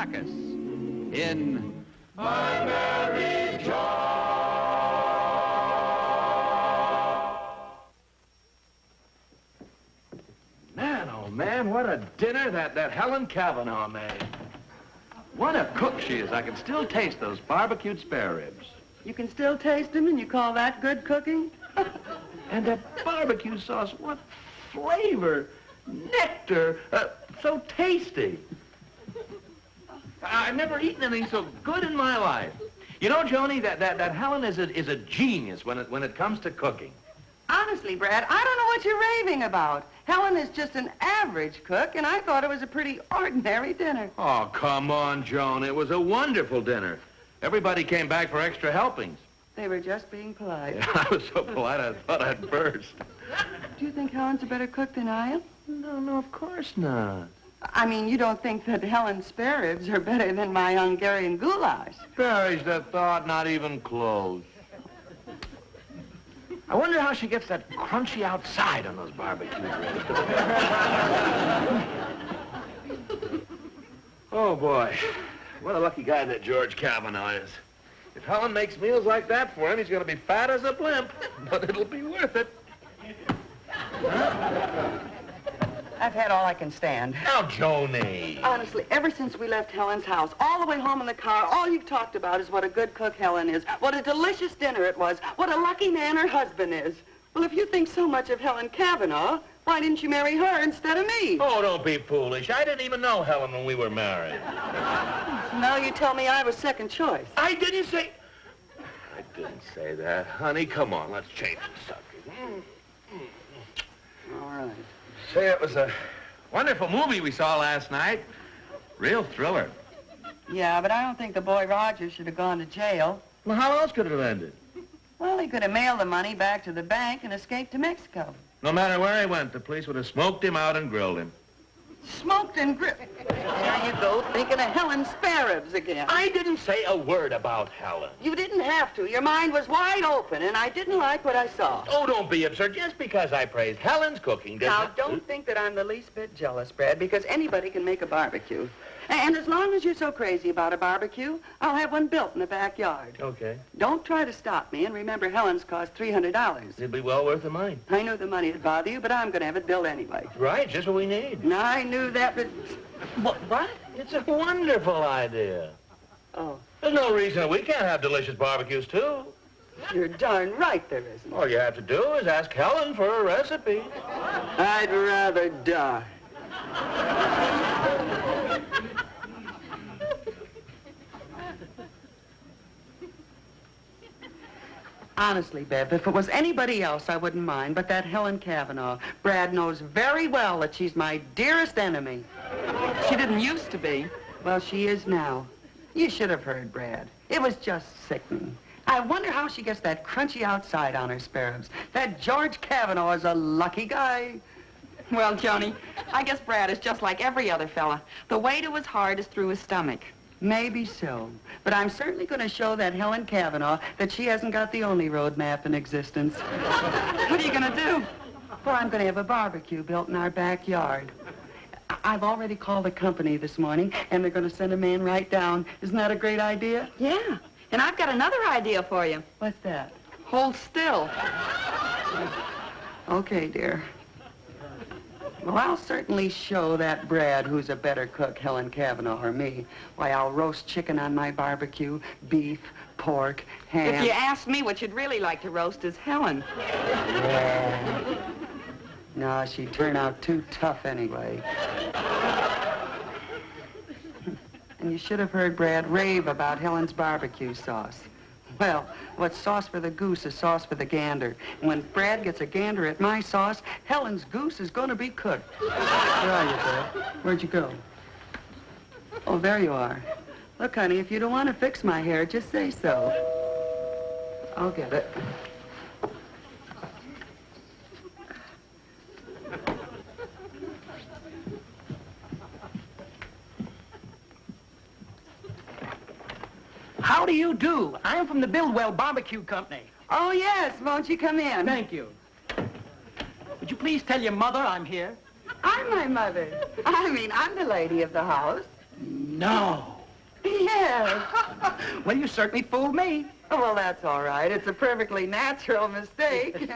Backus in My Merry Joe. Man, oh man, what a dinner that Helen Cavanaugh made. What a cook she is. I can still taste those barbecued spare ribs. You can still taste them, and you call that good cooking? And that barbecue sauce, what flavor, nectar, so tasty. I've never eaten anything so good in my life. You know, Joni, that Helen is a genius when it comes to cooking. Honestly, Brad, I don't know what you're raving about. Helen is just an average cook, and I thought it was a pretty ordinary dinner. Oh, come on, Joan. It was a wonderful dinner. Everybody came back for extra helpings. They were just being polite. Yeah, I was so polite I thought I'd burst. Do you think Helen's a better cook than I am? No, of course not. I mean, you don't think that Helen's spare ribs are better than my Hungarian goulash? Perish the thought, not even close. I wonder how she gets that crunchy outside on those barbecue ribs. Oh, boy. What a lucky guy that George Cavanaugh is. If Helen makes meals like that for him, he's going to be fat as a blimp. But it'll be worth it. Huh? I've had all I can stand. Now, Joni. Honestly, ever since we left Helen's house, all the way home in the car, all you've talked about is what a good cook Helen is, what a delicious dinner it was, what a lucky man her husband is. Well, if you think so much of Helen Cavanaugh, why didn't you marry her instead of me? Oh, don't be foolish. I didn't even know Helen when we were married. So now you tell me I was second choice. I didn't say that. Honey, come on, let's change the subject. All right. Say, it was a wonderful movie we saw last night. Real thriller. Yeah, but I don't think the boy Roger should have gone to jail. Well, how else could it have ended? Well, he could have mailed the money back to the bank and escaped to Mexico. No matter where he went, the police would have smoked him out and grilled him. Smoked and grilled. There you go, thinking of Helen's spare ribs again. I didn't say a word about Helen. You didn't have to. Your mind was wide open, and I didn't like what I saw. Oh, don't be absurd. Just because I praised Helen's cooking doesn't... Now, don't think that I'm the least bit jealous, Brad, because anybody can make a barbecue. And as long as you're so crazy about a barbecue, I'll have one built in the backyard. Okay. Don't try to stop me, and remember Helen's cost $300. It'd be well worth the money. I knew the money would bother you, but I'm going to have it built anyway. Right, just what we need. No, I knew that, but... What? It's a wonderful idea. Oh. There's no reason that we can't have delicious barbecues, too. You're darn right there isn't. All you have to do is ask Helen for a recipe. I'd rather die. Honestly, Bev, if it was anybody else, I wouldn't mind, but that Helen Cavanaugh, Brad knows very well that she's my dearest enemy. She didn't used to be. Well, she is now. You should have heard Brad. It was just sickening. I wonder how she gets that crunchy outside on her spare ribs. That George Cavanaugh is a lucky guy. Well, Joni, I guess Brad is just like every other fella. The way to his heart is through his stomach. Maybe so. But I'm certainly going to show that Helen Cavanaugh that she hasn't got the only road map in existence. What are you going to do? Well, I'm going to have a barbecue built in our backyard. I've already called the company this morning, and they're going to send a man right down. Isn't that a great idea? Yeah. And I've got another idea for you. What's that? Hold still. Okay, dear. Well, I'll certainly show that Brad who's a better cook, Helen Cavanaugh or me. Why, I'll roast chicken on my barbecue, beef, pork, ham. If you ask me, what you'd really like to roast is Helen. Yeah. No, she'd turn out too tough anyway. And you should have heard Brad rave about Helen's barbecue sauce. Well, what's sauce for the goose is sauce for the gander. And when Brad gets a gander at my sauce, Helen's goose is going to be cooked. Where are you, Brad? Where'd you go? Oh, there you are. Look, honey, if you don't want to fix my hair, just say so. I'll get it. How do you do? I'm from the Bildwell Barbecue Company. Oh, yes. Won't you come in? Thank you. Would you please tell your mother I'm here? I'm my mother. I mean, I'm the lady of the house. No. Yes. Well, you certainly fooled me. Oh, well, that's all right. It's a perfectly natural mistake.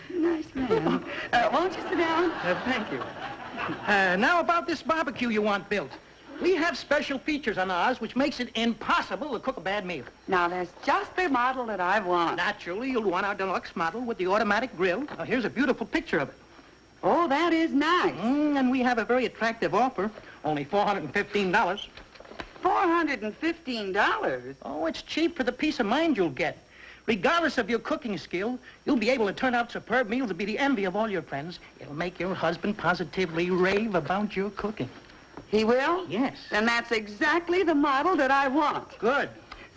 Nice man. Won't you sit down? Thank you. Now about this barbecue you want built. We have special features on ours which makes it impossible to cook a bad meal. Now, that's just the model that I want. Naturally, you'll want our deluxe model with the automatic grill. Now, here's a beautiful picture of it. Oh, that is nice. And we have a very attractive offer, only $415. $415? Oh, it's cheap for the peace of mind you'll get. Regardless of your cooking skill, you'll be able to turn out superb meals to be the envy of all your friends. It'll make your husband positively rave about your cooking. He will? Yes. Then that's exactly the model that I want. Good.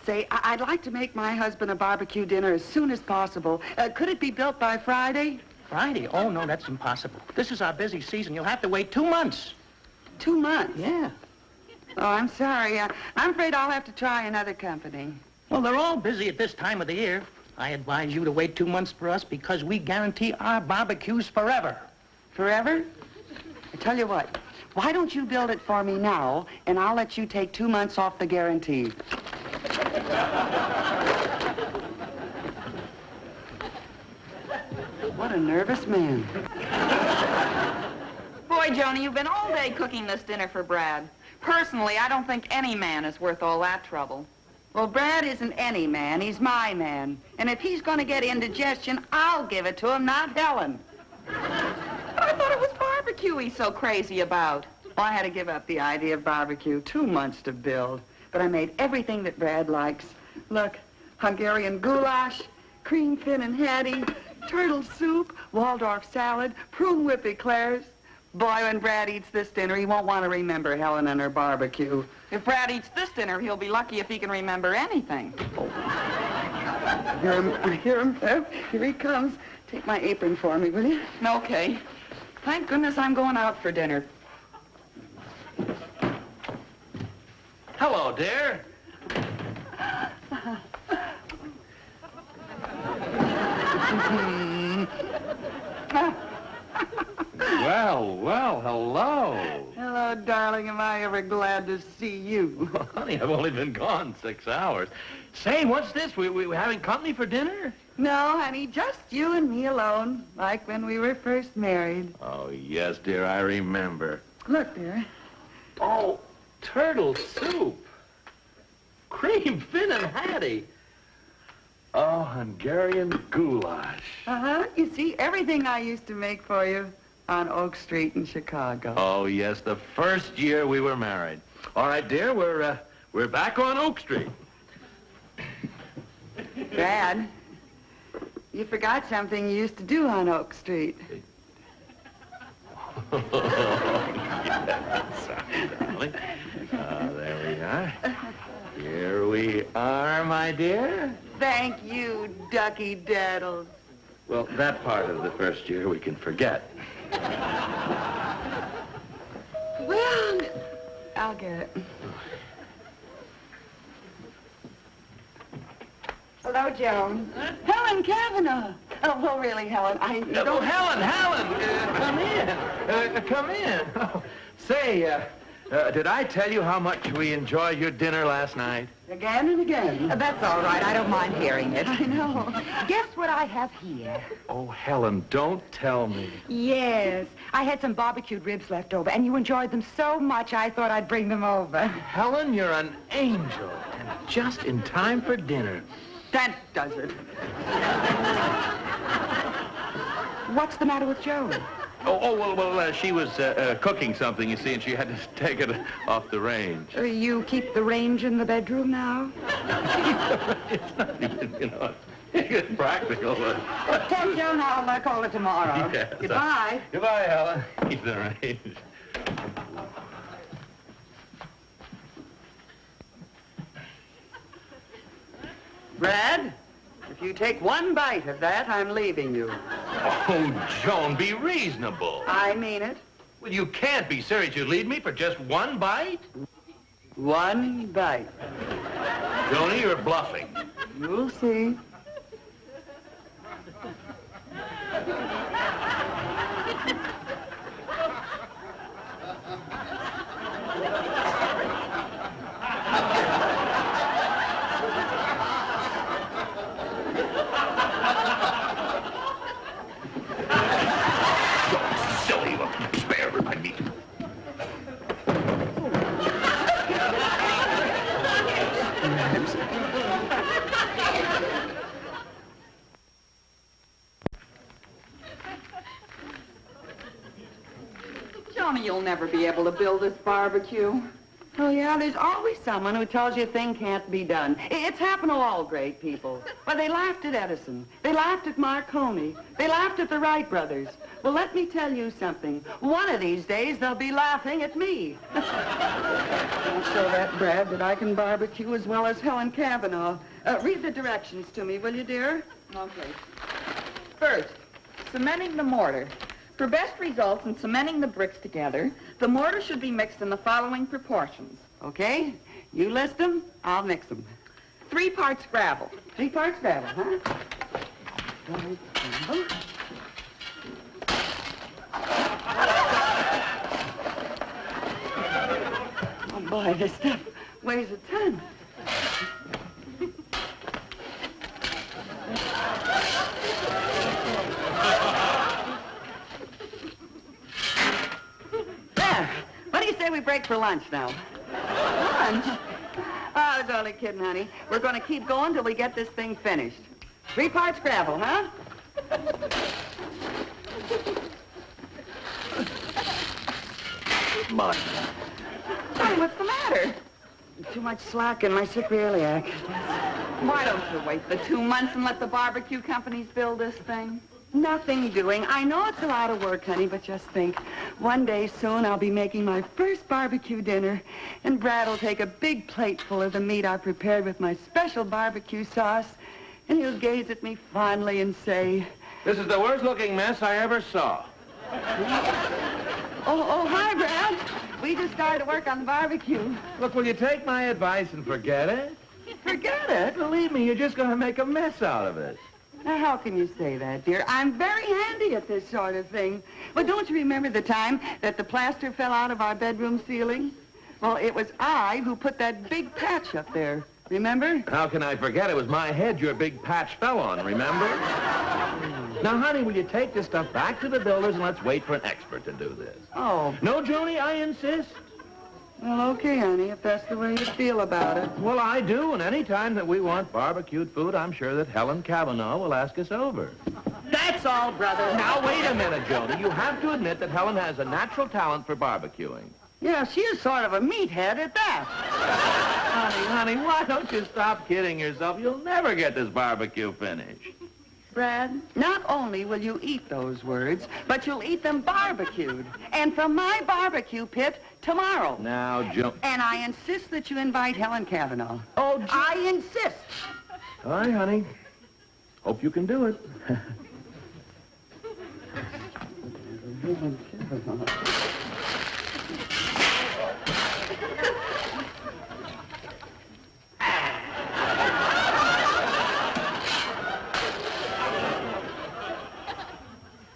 Say, I'd like to make my husband a barbecue dinner as soon as possible. Could it be built by Friday? Friday? Oh, no, that's impossible. This is our busy season. You'll have to wait 2 months. 2 months? Yeah. Oh, I'm sorry. I'm afraid I'll have to try another company. Well, they're all busy at this time of the year. I advise you to wait 2 months for us because we guarantee our barbecues forever. Forever? I tell you what, why don't you build it for me now, and I'll let you take 2 months off the guarantee. What a nervous man. Boy, Joni, you've been all day cooking this dinner for Brad. Personally, I don't think any man is worth all that trouble. Well, Brad isn't any man. He's my man. And if he's going to get indigestion, I'll give it to him, not Helen. But I thought it was barbecue he's so crazy about. Well, I had to give up the idea of barbecue. 2 months to build. But I made everything that Brad likes. Look, Hungarian goulash, cream fin and hattie, turtle soup, Waldorf salad, prune whip eclairs. Boy, when Brad eats this dinner, he won't want to remember Helen and her barbecue. If Brad eats this dinner, he'll be lucky if he can remember anything. I hear him, Bev. Here he comes. Take my apron for me, will you? Okay. Thank goodness I'm going out for dinner. Hello, dear. Well, hello. Hello, darling. Am I ever glad to see you? Well, honey, I've only been gone 6 hours. Say, what's this? We having company for dinner? No, honey, just you and me alone, like when we were first married. Oh, yes, dear, I remember. Look, dear. Oh, turtle soup. Cream fin and hattie. Oh, Hungarian goulash. Uh-huh. You see, everything I used to make for you on Oak Street in Chicago. Oh, yes, the first year we were married. All right, dear, we're back on Oak Street. Brad, you forgot something you used to do on Oak Street. Oh, yes. Sorry, darling. There we are. Here we are, my dear. Thank you, Ducky Daddles. Well, that part of the first year we can forget. Well, I'll get it. Hello, Joan. Helen Cavanaugh. Oh, well, really, Helen, Oh, Helen, come in. Oh, say, did I tell you how much we enjoyed your dinner last night? Again and again. That's all right. I don't mind hearing it. I know. Guess what I have here? Oh, Helen, don't tell me. Yes. I had some barbecued ribs left over, and you enjoyed them so much I thought I'd bring them over. Helen, you're an angel, and just in time for dinner. That does it. What's the matter with Joan? Well, she was cooking something, you see, and she had to take it off the range. You keep the range in the bedroom now? It's not even, it's practical, but... Tell Joan I'll call her tomorrow. Yes, Goodbye. Goodbye, Helen. Keep the range. Brad, if you take one bite of that, I'm leaving you. Oh, Joan, be reasonable. I mean it. Well, you can't be serious. You leave me for just one bite? One bite. Joni, you're bluffing. You'll see. never be able to build this barbecue. Oh, yeah, there's always someone who tells you a thing can't be done. It's happened to all great people. Well, they laughed at Edison. They laughed at Marconi. They laughed at the Wright brothers. Well, let me tell you something. One of these days, they'll be laughing at me. I'll show that Brad that I can barbecue as well as Helen Cavanaugh. Read the directions to me, will you, dear? Okay. First, cementing the mortar. For best results in cementing the bricks together, the mortar should be mixed in the following proportions. Okay, you list them, I'll mix them. 3 parts gravel. 3 parts gravel, huh? Gravel. Oh, boy, this stuff weighs a ton. There. What do you say we break for lunch now? Lunch? Oh, I was only kidding, honey. We're going to keep going till we get this thing finished. 3 parts gravel, huh? Mud. Honey, what's the matter? Too much slack in my sacroiliac. Why don't you wait the 2 months and let the barbecue companies build this thing? Nothing doing. I know it's a lot of work, honey, but just think. One day soon I'll be making my first barbecue dinner, and Brad will take a big plate full of the meat I prepared with my special barbecue sauce, and he'll gaze at me fondly and say, This is the worst-looking mess I ever saw. Oh, hi, Brad. We just started to work on the barbecue. Look, will you take my advice and forget it? Forget it. Believe me, you're just going to make a mess out of it. Now, how can you say that, dear? I'm very handy at this sort of thing. But don't you remember the time that the plaster fell out of our bedroom ceiling? Well, it was I who put that big patch up there. Remember? How can I forget? It was my head your big patch fell on, remember? Now, honey, will you take this stuff back to the builders and let's wait for an expert to do this? Oh. No, Joni, I insist. Well, okay, honey, if that's the way you feel about it. Well, I do, and any time that we want barbecued food, I'm sure that Helen Cavanaugh will ask us over. That's all, brother. Now, wait a minute, Joni. You have to admit that Helen has a natural talent for barbecuing. Yeah, she is sort of a meathead at that. Honey, why don't you stop kidding yourself? You'll never get this barbecue finished. Brad, not only will you eat those words, but you'll eat them barbecued. And from my barbecue pit tomorrow. Now, Joan. And I insist that you invite Helen Cavanaugh. Oh, I insist. All right, honey. Hope you can do it.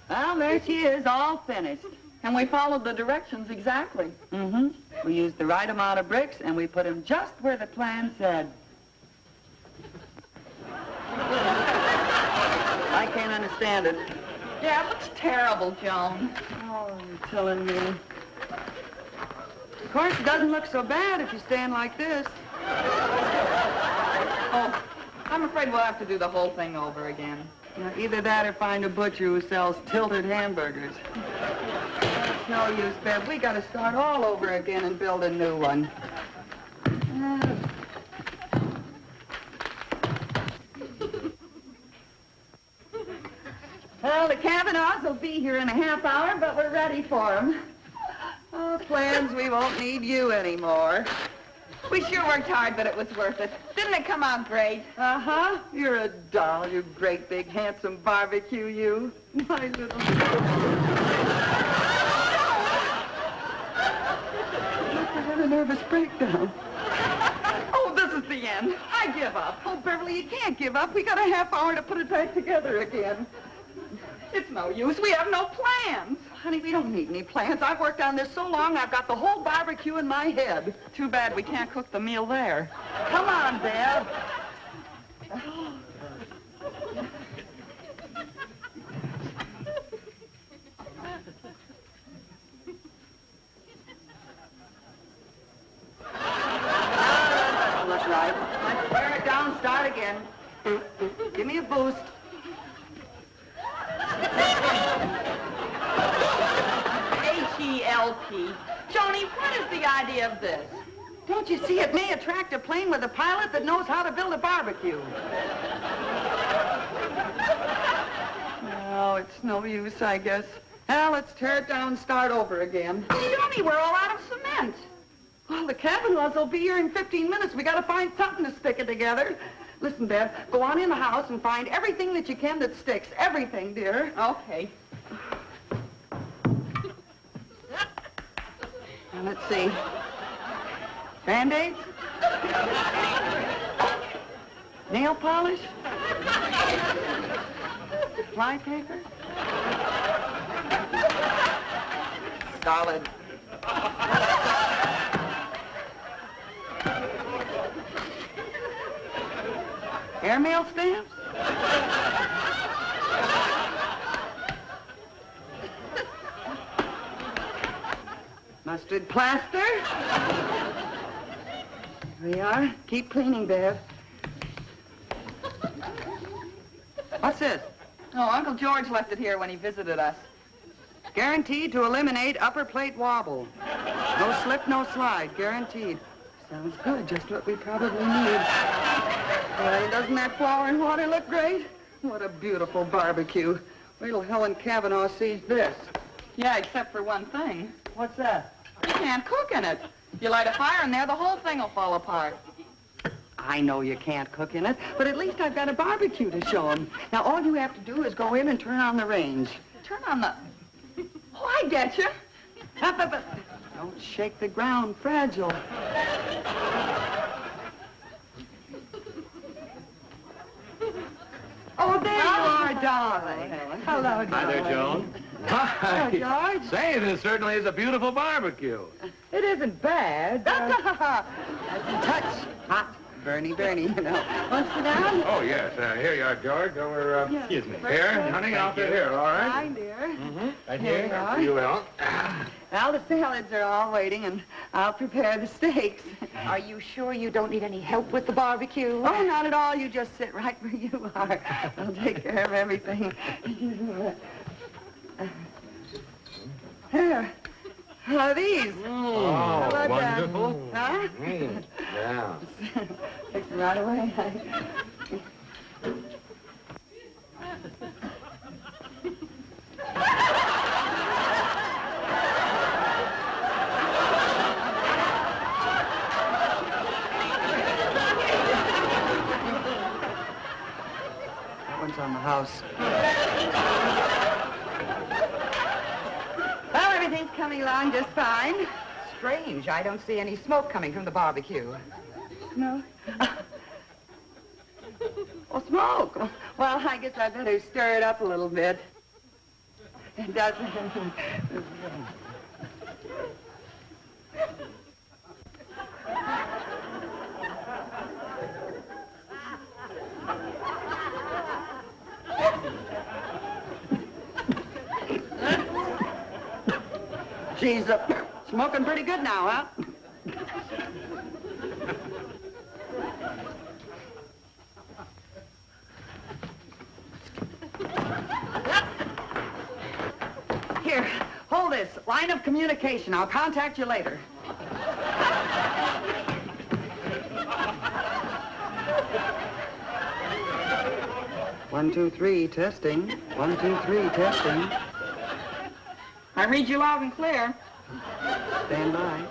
Well, there she is, all finished. And we followed the directions exactly. Mm-hmm. We used the right amount of bricks, and we put them just where the plan said. I can't understand it. Yeah, it looks terrible, Joan. Oh, you're telling me. Of course, it doesn't look so bad if you stand like this. Oh, I'm afraid we'll have to do the whole thing over again. Now, either that or find a butcher who sells tilted hamburgers. It's no use, Bev. We got to start all over again and build a new one. Well, the Cavanaughs will be here in a half hour, but we're ready for them. Oh, plans, we won't need you anymore. We sure worked hard, but it was worth it. Didn't it come out great? Uh-huh. You're a doll, you great big handsome barbecue, you. My little... I had a nervous breakdown. Oh, this is the end. I give up. Oh, Beverly, you can't give up. We got a half hour to put it back together again. It's no use. We have no plans. Honey, we don't need any plans. I've worked on this so long, I've got the whole barbecue in my head. Too bad we can't cook the meal there. Come on, Bev. That'll look right. Let's wear it down, start again. Give me a boost. H-E-L-P. Joni, what is the idea of this? Don't you see it may attract a plane with a pilot that knows how to build a barbecue? No, it's no use, I guess. Well, let's tear it down and start over again. Joni, we're all out of cement. Well, the Kavanaughs will be here in 15 minutes. We got to find something to stick it together. Listen, Bev, go on in the house and find everything that you can that sticks. Everything, dear. Okay. Now, let's see. Band-Aids? Nail polish? Fly paper? Solid. Airmail stamps? Mustard plaster? Here we are. Keep cleaning, Bev. What's this? Oh, Uncle George left it here when he visited us. Guaranteed to eliminate upper plate wobble. No slip, no slide. Guaranteed. Sounds good. Just what we probably need. Well, doesn't that flour and water look great? What a beautiful barbecue. Wait till Helen Kavanaugh sees this. Yeah, except for one thing. What's that? You can't cook in it. You light a fire in there, the whole thing will fall apart. I know you can't cook in it, but at least I've got a barbecue to show them. Now, all you have to do is go in and turn on the range. Turn on the... Oh, I get you. Up. Don't shake the ground, fragile. Oh, there you are, darling. Hello, darling. Hi there, Joan. Hi. Hello, George. Say, this certainly is a beautiful barbecue. It isn't bad. Touch. Hot. Bernie, you know. Want to sit down? Oh, yes. Here you are, George. Over, excuse me. Here, honey, I'll sit here, all right? Fine, dear. Mm-hmm. Right Here here. we are. For you, Ellen. Well, the salads are all waiting, and I'll prepare the steaks. Are you sure you don't need any help with the barbecue? Oh, not at all. You just sit right where you are. I'll take care of everything. Here. How are these? Oh, How about wonderful. Huh? Yeah. Fix them right away. That one's on the house. Well, everything's coming along just fine. Strange. I don't see any smoke coming from the barbecue. No? Oh, smoke. Well, I guess I better stir it up a little bit. It doesn't... She's smoking pretty good now, huh? Here, hold this. Line of communication. I'll contact you later. 1, 2, 3, testing. 1, 2, 3, testing. I read you loud and clear. Stand by.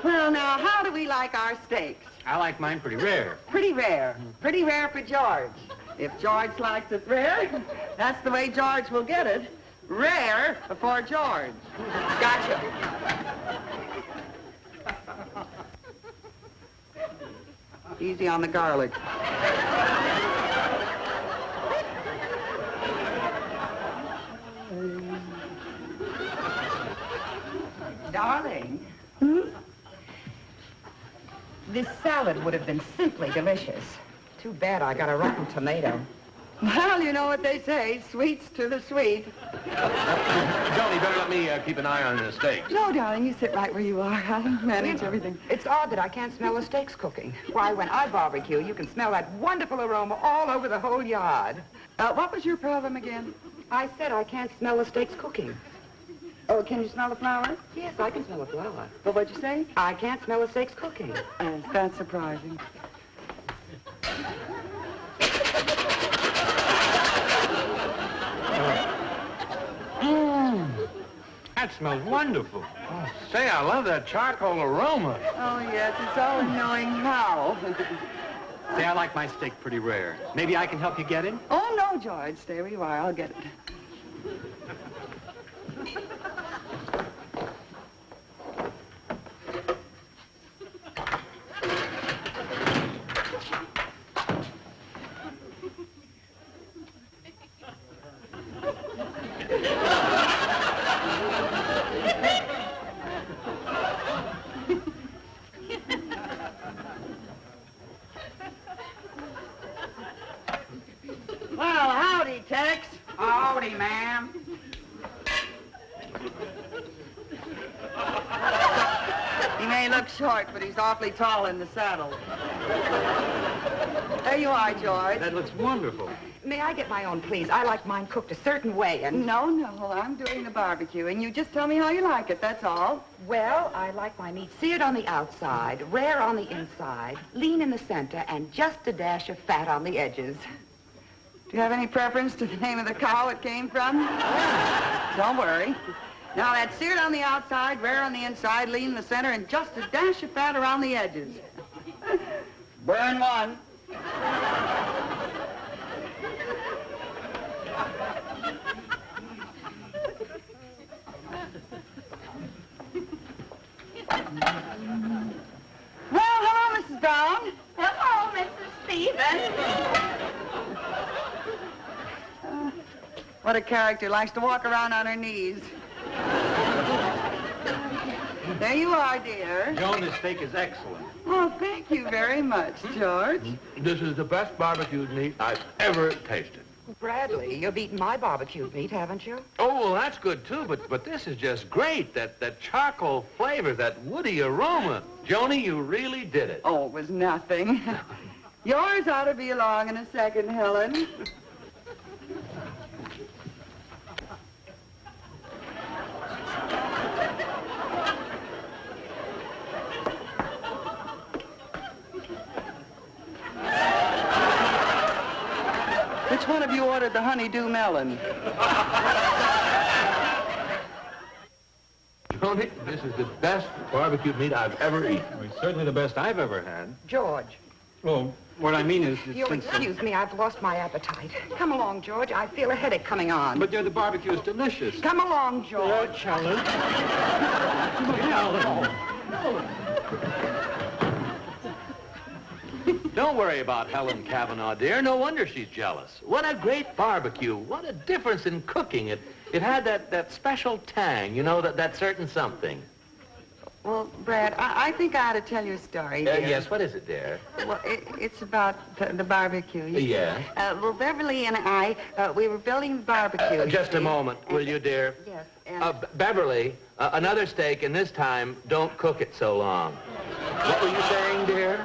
Well, now, how do we like our steaks? I like mine pretty rare. Pretty rare. Pretty rare for George. If George likes it rare, that's the way George will get it. Rare for George. Gotcha. Easy on the garlic. Darling. Hmm? This salad would have been simply delicious. Too bad I got a rotten tomato. Well, you know what they say, sweets to the sweet. Joan, you better let me keep an eye on the steaks. No, darling, you sit right where you are. I'll manage everything. It's odd that I can't smell the steaks cooking. Why, when I barbecue, you can smell that wonderful aroma all over the whole yard. What was your problem again? I said I can't smell the steaks cooking. Oh, can you smell the flour? Yes, I can smell the flour. Well, what'd you say? I can't smell the steaks cooking. Yes, that's surprising. That smells wonderful. Oh, say, I love that charcoal aroma. Oh, yes, it's all in knowing how. Say, I like my steak pretty rare. Maybe I can help you get it? Oh, no, George. Stay where you are. I'll get it. Well, howdy, Tex. Howdy, ma'am. He may look short, but he's awfully tall in the saddle. There you are, George. That looks wonderful. May I get my own, please? I like mine cooked a certain way, and... No, I'm doing the barbecue, and you just tell me how you like it, that's all. Well, I like my meat seared on the outside, rare on the inside, lean in the center, and just a dash of fat on the edges. Do you have any preference to the name of the cow it came from? Don't worry. Now, that's seared on the outside, rare on the inside, lean in the center, and just a dash of fat around the edges. Burn one. Well, hello, Mrs. Brown. Hello, Mrs. Stevens. What a character, likes to walk around on her knees. There you are, dear. Joan, this steak is excellent. Oh, thank you very much, George. This is the best barbecued meat I've ever tasted. Bradley, you've eaten my barbecued meat, haven't you? Oh, well, that's good, too, but this is just great. That charcoal flavor, that woody aroma. Joni, you really did it. Oh, it was nothing. Yours ought to be along in a second, Helen. Which one of you ordered the honeydew melon? Joni, this is the best barbecued meat I've ever eaten. Well, it's certainly the best I've ever had. George. Well, what I mean is... You'll excuse me, I've lost my appetite. Come along, George. I feel a headache coming on. But, dear, the barbecue is delicious. Come along, George. Helen. Don't worry about Helen Cavanaugh, dear. No wonder she's jealous. What a great barbecue. What a difference in cooking. It had that special tang, you know, that certain something. Well, Brad, I think I ought to tell you a story, dear. Yes, what is it, dear? Well, it's about the barbecue. Yeah? Well, Beverly and I, we were building the barbecue. Just a moment, will you, dear? Yes, and... Beverly, another steak, and this time, don't cook it so long. What were you saying, dear?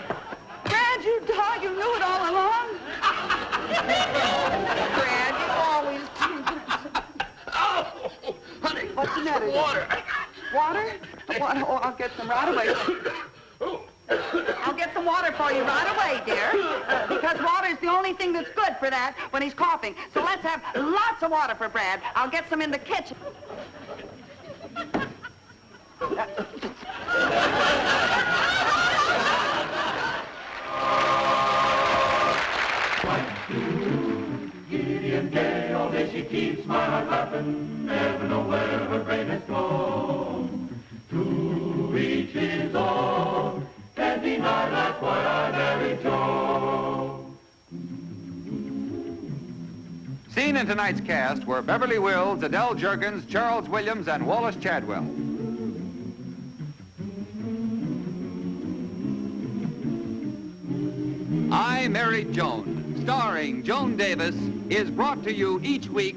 Brad, you dog, you knew it all along? Brad, you always do. Oh, honey. What's the matter? Water. Water? Water? Oh, I'll get some right away. I'll get some water for you right away, dear. Because water is the only thing that's good for that when he's coughing. So let's have lots of water for Brad. I'll get some in the kitchen. Gideon gay, all day she keeps my heart laughing, never know where her brain has gone. To each his own, can't deny that's why I married Joan. Seen in tonight's cast were Beverly Wills, Adele Jerkins, Charles Williams, and Wallace Chadwell. I Married Joan, starring Joan Davis, is brought to you each week